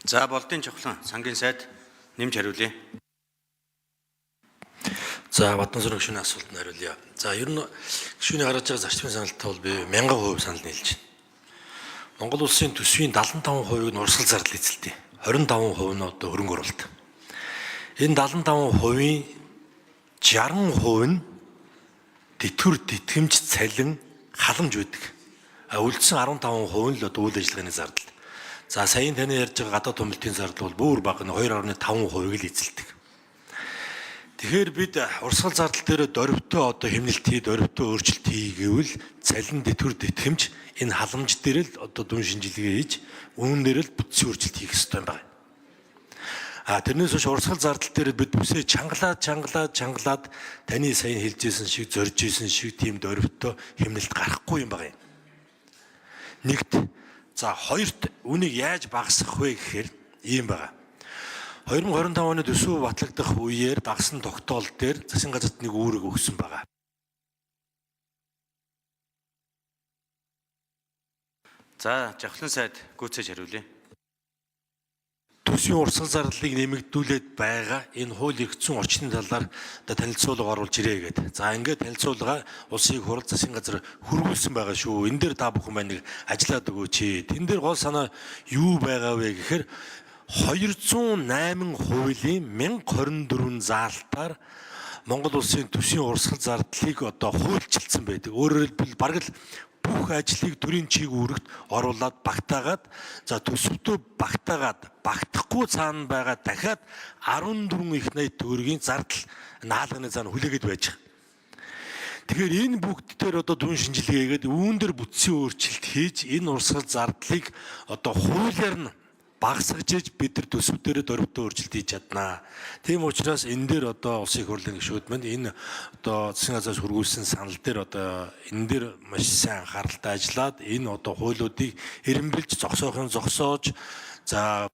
За болдын чухлан сангийн сайд нэмж хариулъя. За Бадан сүрэг гишүүний асуултанд хариулъя. За ер нь гишүүний гаргаж байгаа зарчмын саналтаа бол би 1000% санал нийлж байна. Монгол улсын төсвийн 75%-ийг нь урсгал зардал эзэлдэг. 25% нь одоо хөрөнгө оруулалт. Энэ 75%-ийн 60% нь тэтгэвэр тэтгэмж цалин халамж байдаг. Үлдсэн 15% нь л одоо үйл ажиллагааны зардал. За саяын таны ярьж байгаа гадаад томилтын зардал бол бүр бага нь 2.5%-ийг л эзэлдэг. Тэгэхээр бид урсгал зардал дээр дөрвтөө одоо хэмнэлт хий, дөрвтөө өөрчлөлт хий гэвэл цалин тэтгэвэр тэтгэмж энэ халамж дээр л одоо дүн шинжилгээ хийж үүн дээр л бүтцийн өөрчлөлт хийх ёстой юм байна. Тэрнээс биш урсгал зардал дээр бид бүсээ чангалаад таны саяын хэлжсэн шиг зорж исэн шиг тийм дөрвтөө хэмнэлт гарахгүй юм байна. Нэгт за хоёрт үнийг яаж багасгах вэ гэхээр ийм байна. 2025 оны төсөв батлагдах үеэр дагсан тогтоол дээр засгийн газарт нэг үүрэг өгсөн байна. За жавхлан сайд гүйцээж хариулъя. Төсвийн урсгал зарлалыг нэмэгдүүлээд байгаа энэ хууль эрх зүйн орчны талаар танилцуулга оруулж ирээ гэдэг. За ингээд танилцуулга улсын хурал засгийн газар хөрвүүлсэн байгаа шүү. Энэ дээр та бүхэн маань нэг ажиллаад өгөөч. Тэн дээр гол санаа юу байгаа вэ гэхээр 208 хуулийн 1024 заалтаар Монгол улсын төсвийн урсгал зардлыг одоо хуульчилсан байдаг. Өөрөөр хэлбэл бараг л бүх ажлыг төрийн чиг үүрэгт оруулаад багтаагаад за төсөвтөө багтахгүй цаана байгаа дахиад 14 их 80 төгрөгийн зардал наалганы цаана хүлээгээд байж байгаа. Тэгэхээр энэ бүгд дээр одоо дүн шинжилгээгээд үүн дээр бүтцийн өөрчлөлт хийж энэ урсгал зардлыг одоо хуулиар нь багасгаж иж бид нар төсөв дээр дөрвтөө өөрчлөлт хийж чаднаа. Тийм учраас энэ дээр одоо улсын их хурлын гишүүд манд энэ одоо засгийн газраас хөргүүлсэн санал дээр одоо энэ дээр маш сайн анхааралтай ажиллаад энэ одоо хуулиудыг эренбэлж зогсоож за